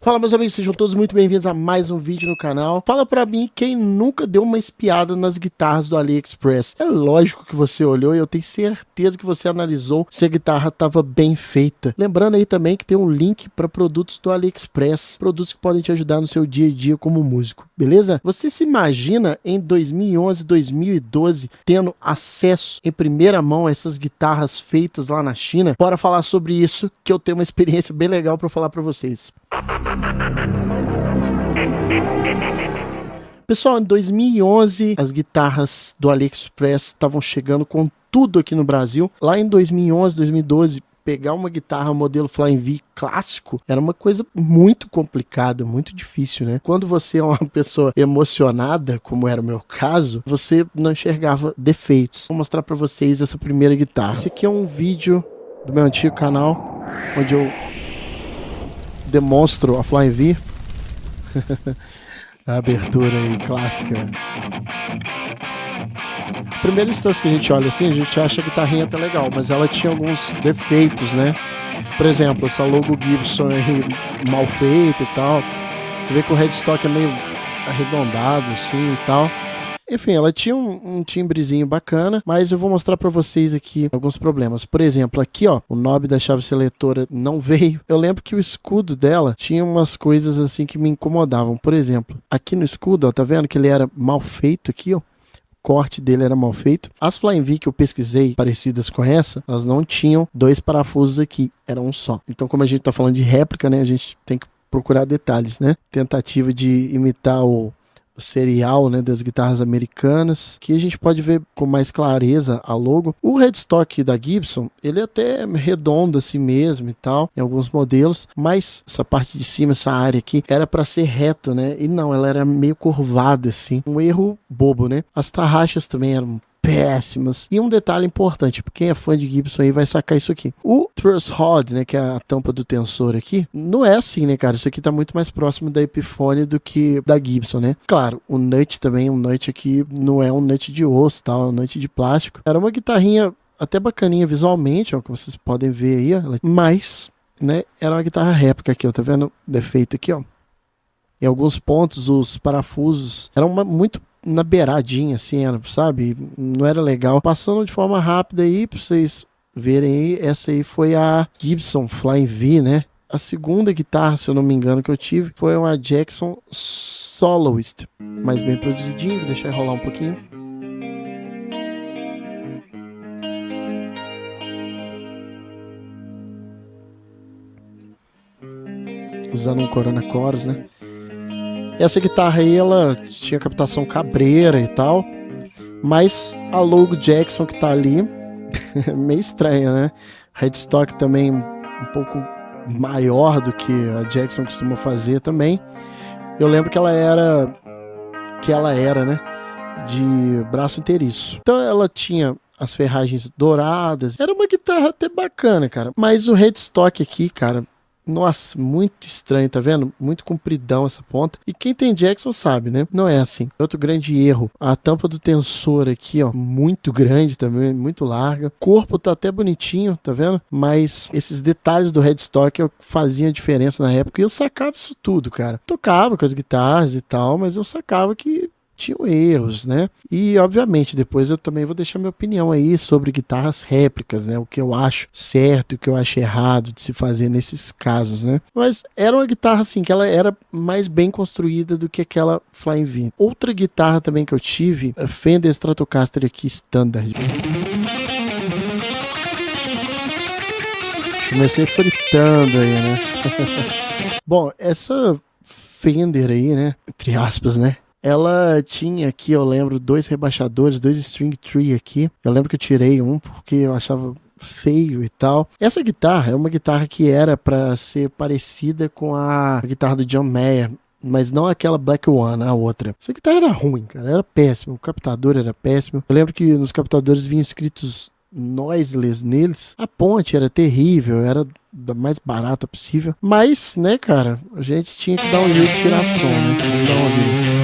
Fala, meus amigos, sejam todos muito bem-vindos a mais um vídeo no canal. Fala pra mim quem nunca deu uma espiada nas guitarras do AliExpress. É lógico que você olhou e eu tenho certeza que você analisou se a guitarra estava bem feita. Lembrando aí também que tem um link para produtos do AliExpress, produtos que podem te ajudar no seu dia a dia como músico, beleza? Você se imagina em 2011, 2012 tendo acesso em primeira mão a essas guitarras feitas lá na China? Bora falar sobre isso, que eu tenho uma experiência bem legal para falar para vocês. Pessoal, em 2011 as guitarras do AliExpress estavam chegando com tudo aqui no Brasil. Lá em 2011, 2012, pegar uma guitarra modelo Flying V clássico era uma coisa muito complicada, muito difícil, né? Quando você é uma pessoa emocionada, como era o meu caso, você não enxergava defeitos. Vou mostrar para vocês essa primeira guitarra. Esse aqui é um vídeo do meu antigo canal, onde eu demonstro a Flying V. A abertura aí clássica. Primeira instância que a gente olha assim, a gente acha a guitarrinha até legal, mas ela tinha alguns defeitos, né? Por exemplo, essa logo Gibson aí mal feita e tal. Você vê que o headstock é meio arredondado assim e tal. Enfim, ela tinha um timbrezinho bacana, mas eu vou mostrar para vocês aqui alguns problemas. Por exemplo, aqui ó, o knob da chave seletora não veio. Eu lembro que o escudo dela tinha umas coisas assim que me incomodavam. Por exemplo, aqui no escudo, ó, tá vendo que ele era mal feito aqui, ó? O corte dele era mal feito. As Flying V que eu pesquisei, parecidas com essa, elas não tinham dois parafusos aqui, era um só. Então, como a gente tá falando de réplica, né, a gente tem que procurar detalhes, né? Tentativa de imitar o serial, né, das guitarras americanas, que a gente pode ver com mais clareza a logo. O headstock da Gibson, ele é até redondo assim mesmo e tal, em alguns modelos, mas essa parte de cima, essa área aqui, era para ser reto, né, e não, ela era meio curvada assim, um erro bobo, né. As tarraxas também eram péssimas. E um detalhe importante, quem é fã de Gibson aí vai sacar isso aqui. O truss rod, né, que é a tampa do tensor aqui, não é assim, né, cara? Isso aqui tá muito mais próximo da Epiphone do que da Gibson, né? Claro, o nut também, um nut aqui não é um nut de osso, tá? É um nut de plástico. Era uma guitarrinha até bacaninha visualmente, ó, como vocês podem ver aí, ó, mas, né, era uma guitarra réplica aqui, ó, tá vendo o defeito aqui, ó? Em alguns pontos, os parafusos eram muito na beiradinha, assim, sabe? Não era legal. Passando de forma rápida aí, pra vocês verem aí, essa aí foi a Gibson Flying V, né? A segunda guitarra, se eu não me engano, que eu tive foi uma Jackson Soloist, mais bem produzidinho. Vou deixar rolar um pouquinho. Usando um Corona Chorus, né? Essa guitarra aí, ela tinha captação cabreira e tal, mas a logo Jackson que tá ali é meio estranha, né? Headstock também um pouco maior do que a Jackson costuma fazer também. Eu lembro que ela era, né, de braço inteiriço. Então ela tinha as ferragens douradas. Era uma guitarra até bacana, cara. Mas o headstock aqui, cara, nossa, muito estranho, tá vendo? Muito compridão essa ponta. E quem tem Jackson sabe, né? Não é assim. Outro grande erro, a tampa do tensor aqui, ó, muito grande também, muito larga. O corpo tá até bonitinho, tá vendo? Mas esses detalhes do headstock faziam a diferença na época. E eu sacava isso tudo, cara. Tocava com as guitarras e tal, mas eu sacava que tinham erros, né? E obviamente depois eu também vou deixar minha opinião aí sobre guitarras réplicas, né? O que eu acho certo e o que eu acho errado de se fazer nesses casos, né? Mas era uma guitarra assim que ela era mais bem construída do que aquela Flying V. Outra guitarra também que eu tive, a Fender Stratocaster aqui Standard. Comecei fritando aí, né? Bom, essa Fender aí, né? Entre aspas, né? Ela tinha aqui, eu lembro, dois rebaixadores, dois string tree aqui. Eu lembro que eu tirei um porque eu achava feio e tal. Essa guitarra é uma guitarra que era para ser parecida com a guitarra do John Mayer, mas não aquela Black One, a outra. Essa guitarra era ruim, cara, era péssimo. O captador era péssimo. Eu lembro que nos captadores vinham escritos noiseless neles. A ponte era terrível, era da mais barata possível. Mas, né, cara, a gente tinha que dar um jeito de tirar som, né? Vamos dar uma vida.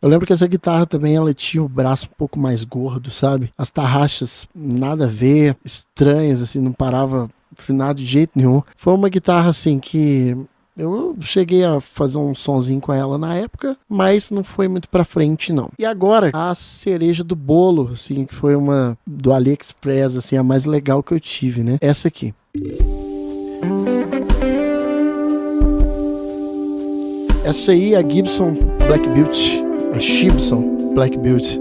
Eu lembro que essa guitarra também, ela tinha o braço um pouco mais gordo, sabe? As tarraxas nada a ver, estranhas, assim, não parava afinado de jeito nenhum. Foi uma guitarra, assim, que eu cheguei a fazer um sonzinho com ela na época, mas não foi muito pra frente, não. E agora, a cereja do bolo, assim, que foi uma do AliExpress, assim, a mais legal que eu tive, né? Essa aqui. Essa aí é a Gibson Black Beauty, a Gibson Black Beauty.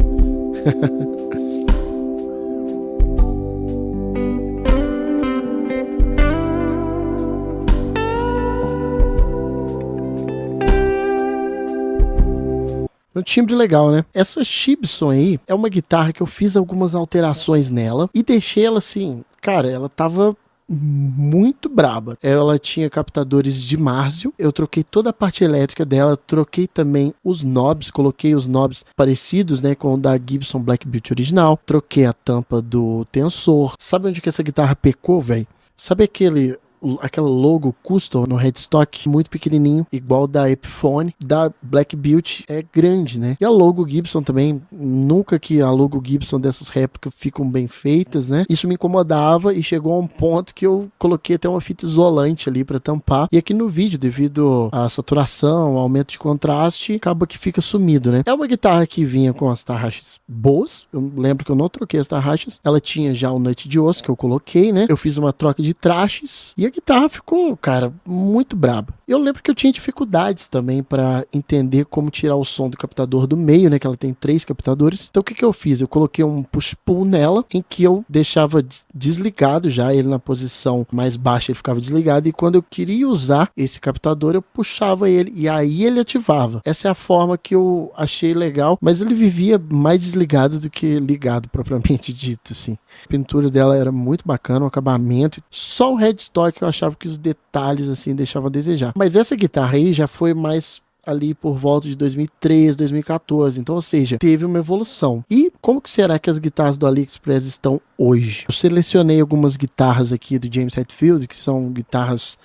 Um timbre legal, né? Essa Gibson aí é uma guitarra que eu fiz algumas alterações nela e deixei ela assim, cara, ela tava muito braba. Ela tinha captadores de Marshall, eu troquei toda a parte elétrica dela, troquei também os knobs, coloquei os knobs parecidos, né, com o da Gibson Black Beauty original, troquei a tampa do tensor. Sabe onde que essa guitarra pecou, velho? Sabe aquela logo custom no headstock muito pequenininho, igual da Epiphone, da Black Beauty é grande, né? E a logo Gibson também, nunca que a logo Gibson dessas réplicas ficam bem feitas, né? Isso me incomodava e chegou a um ponto que eu coloquei até uma fita isolante ali para tampar. E aqui no vídeo, devido à saturação, ao aumento de contraste, acaba que fica sumido, né? É uma guitarra que vinha com as tarraxas boas. Eu lembro que eu não troquei as tarraxas. Ela tinha já o nut de osso que eu coloquei, né? Eu fiz uma troca de trastes e a guitarra ficou, cara, muito braba. Eu lembro que eu tinha dificuldades também para entender como tirar o som do captador do meio, né, que ela tem 3 captadores. Então o que eu fiz? Eu coloquei um push-pull nela, em que eu deixava desligado já, ele na posição mais baixa ele ficava desligado, e quando eu queria usar esse captador eu puxava ele e aí ele ativava. Essa é a forma que eu achei legal, mas ele vivia mais desligado do que ligado propriamente dito, assim. A pintura dela era muito bacana, o acabamento, só o headstock eu achava que os detalhes assim deixavam a desejar. Mas essa guitarra aí já foi mais ali por volta de 2013, 2014, então, ou seja, teve uma evolução. E como que será que as guitarras do AliExpress estão hoje? Eu selecionei algumas guitarras aqui do James Hetfield, que são guitarras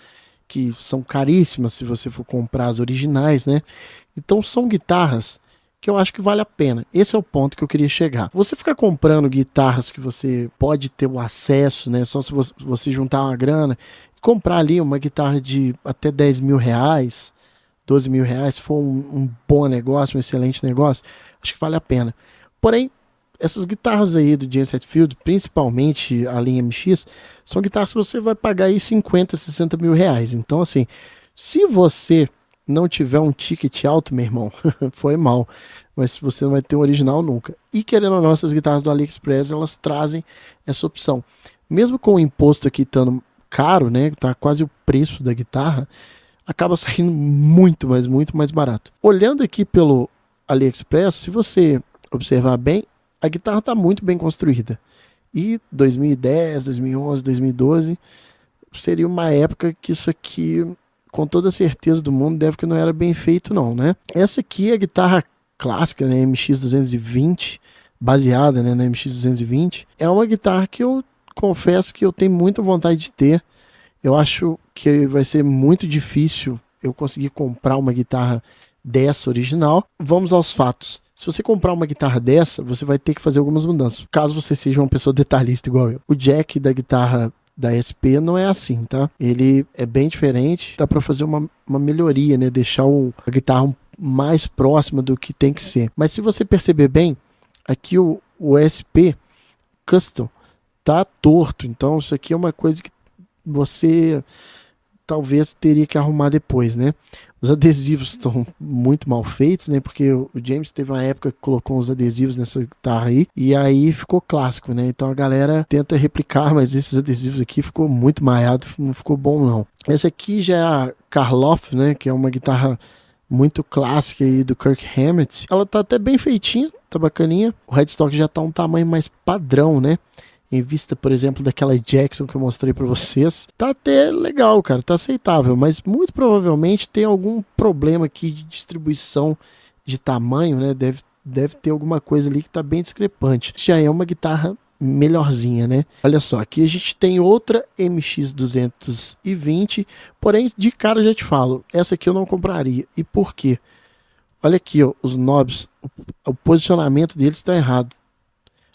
que são caríssimas se você for comprar as originais, né? Então são guitarras que eu acho que vale a pena. Esse é o ponto que eu queria chegar. Você ficar comprando guitarras que você pode ter o acesso, né? Só se você juntar uma grana e comprar ali uma guitarra de até 10 mil reais, 12 mil reais, se for um bom negócio, um excelente negócio, acho que vale a pena. Porém, essas guitarras aí do James Hetfield, principalmente a linha MX, são guitarras que você vai pagar aí 50, 60 mil reais. Então, assim, se você não tiver um ticket alto, meu irmão, foi mal. Mas você não vai ter um original nunca. E querendo ou não, essas guitarras do AliExpress, elas trazem essa opção. Mesmo com o imposto aqui estando caro, né, tá quase o preço da guitarra, acaba saindo muito mais barato. Olhando aqui pelo AliExpress, se você observar bem, a guitarra está muito bem construída. E 2010, 2011, 2012 seria uma época que isso aqui, com toda a certeza do mundo, deve que não era bem feito não, né? Essa aqui é a guitarra clássica, né, MX-220, baseada, né, na MX-220. É uma guitarra que eu confesso que eu tenho muita vontade de ter. Eu acho que vai ser muito difícil eu conseguir comprar uma guitarra dessa original. Vamos aos fatos. Se você comprar uma guitarra dessa, você vai ter que fazer algumas mudanças, caso você seja uma pessoa detalhista igual eu. O jack da guitarra da SP não é assim, tá? Ele é bem diferente, dá para fazer uma melhoria, né? Deixar a guitarra mais próxima do que tem que ser. Mas se você perceber bem, aqui o SP Custom tá torto, então isso aqui é uma coisa que você talvez teria que arrumar depois, né? Os adesivos estão muito mal feitos, né? Porque o James teve uma época que colocou uns adesivos nessa guitarra aí, e aí ficou clássico, né? Então a galera tenta replicar, mas esses adesivos aqui ficou muito maiado, não ficou bom não. Essa aqui já é a Karloff, né? Que é uma guitarra muito clássica aí do Kirk Hammett. Ela tá até bem feitinha, tá bacaninha. O headstock já tá um tamanho mais padrão, né? Em vista, por exemplo, daquela Jackson que eu mostrei para vocês, tá até legal, cara, tá aceitável, mas muito provavelmente tem algum problema aqui de distribuição de tamanho, né? Deve ter alguma coisa ali que tá bem discrepante. Já é uma guitarra melhorzinha, né? Olha só, aqui a gente tem outra MX-220, porém de cara eu já te falo, essa aqui eu não compraria. E por quê? olha aqui, ó, os knobs, o posicionamento deles está errado.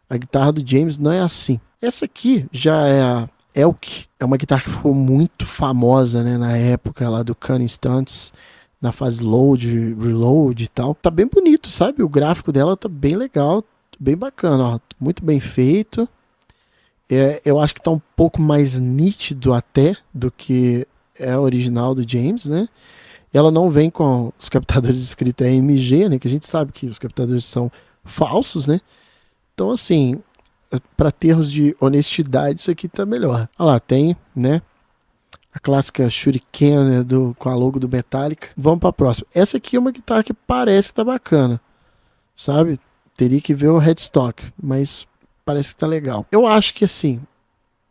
A guitarra do James não é assim. Essa aqui já é a Elk, é uma guitarra que ficou muito famosa, né, na época lá do Cunning Stunts, na fase load, reload e tal. Tá bem bonito, sabe? O gráfico dela tá bem legal, bem bacana, ó, muito bem feito. Eu acho que tá um pouco mais nítido até do que é a original do James, né? Ela não vem com os captadores escritos AMG, né? Que a gente sabe que os captadores são falsos, né? Então, assim, para termos de honestidade, isso aqui tá melhor. Olha lá, tem, né? A clássica Shuriken, né, com a logo do Metallica. Vamos para a próxima. Essa aqui é uma guitarra que parece que tá bacana, sabe? Teria que ver o headstock, mas parece que tá legal. Eu acho que, assim,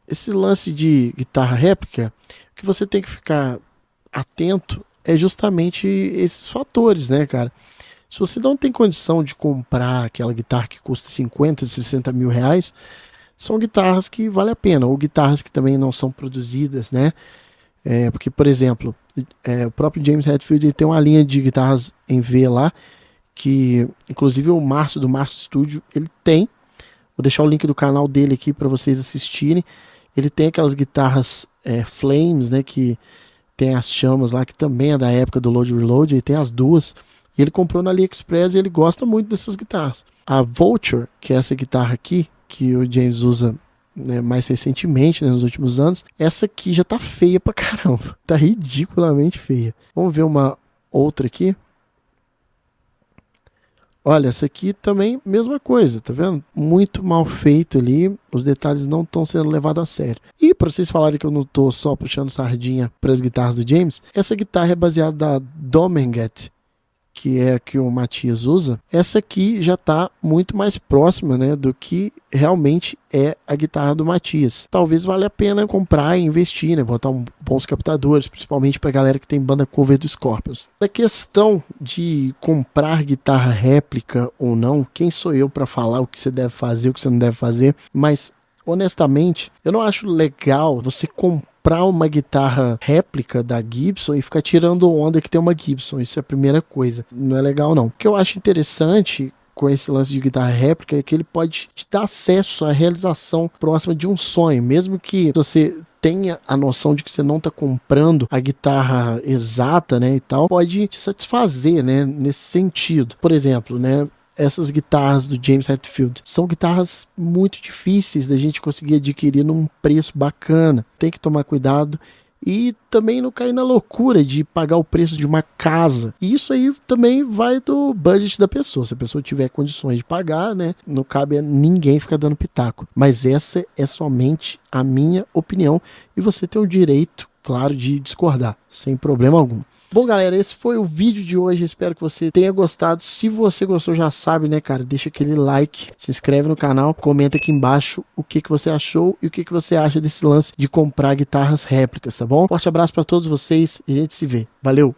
esse lance de guitarra réplica, o que você tem que ficar atento é justamente esses fatores, né, cara? Se você não tem condição de comprar aquela guitarra que custa 50, 60 mil reais, são guitarras que vale a pena, ou guitarras que também não são produzidas, né? Porque, por exemplo, o próprio James Hetfield ele tem uma linha de guitarras em V lá, que inclusive o Márcio do Márcio Studio, ele tem. Vou deixar o link do canal dele aqui para vocês assistirem. Ele tem aquelas guitarras Flames, né, que tem as chamas lá, que também é da época do Load Reload, ele tem as duas. E ele comprou na AliExpress e ele gosta muito dessas guitarras. A Vulture, que é essa guitarra aqui, que o James usa, né, mais recentemente, né, nos últimos anos, essa aqui já tá feia pra caramba. Tá ridiculamente feia. Vamos ver uma outra aqui. Olha, essa aqui também, mesma coisa, tá vendo? Muito mal feito ali, os detalhes não estão sendo levados a sério. E para vocês falarem que eu não tô só puxando sardinha para as guitarras do James, essa guitarra é baseada na Dominguez, que é a que o Matias usa. Essa aqui já está muito mais próxima, né, do que realmente é a guitarra do Matias. Talvez valha a pena comprar e investir, né, botar bons captadores, principalmente para galera que tem banda cover do Scorpions. A questão de comprar guitarra réplica ou não, quem sou eu para falar o que você deve fazer, o que você não deve fazer, mas honestamente, eu não acho legal você comprar uma guitarra réplica da Gibson e ficar tirando onda que tem uma Gibson. Isso é a primeira coisa. Não é legal, não. O que eu acho interessante com esse lance de guitarra réplica é que ele pode te dar acesso à realização próxima de um sonho, mesmo que você tenha a noção de que você não está comprando a guitarra exata, né, e tal, pode te satisfazer, né, nesse sentido. Por exemplo, né, essas guitarras do James Hetfield são guitarras muito difíceis da gente conseguir adquirir num preço bacana. Tem que tomar cuidado e também não cair na loucura de pagar o preço de uma casa. E isso aí também vai do budget da pessoa. Se a pessoa tiver condições de pagar, né, não cabe a ninguém ficar dando pitaco. Mas essa é somente a minha opinião e você tem o direito, claro, de discordar, sem problema algum. Bom, galera, esse foi o vídeo de hoje, espero que você tenha gostado. Se você gostou, já sabe, né, cara, deixa aquele like, se inscreve no canal, comenta aqui embaixo o que você achou e o que você acha desse lance de comprar guitarras réplicas, tá bom? Forte abraço para todos vocês e a gente se vê. Valeu!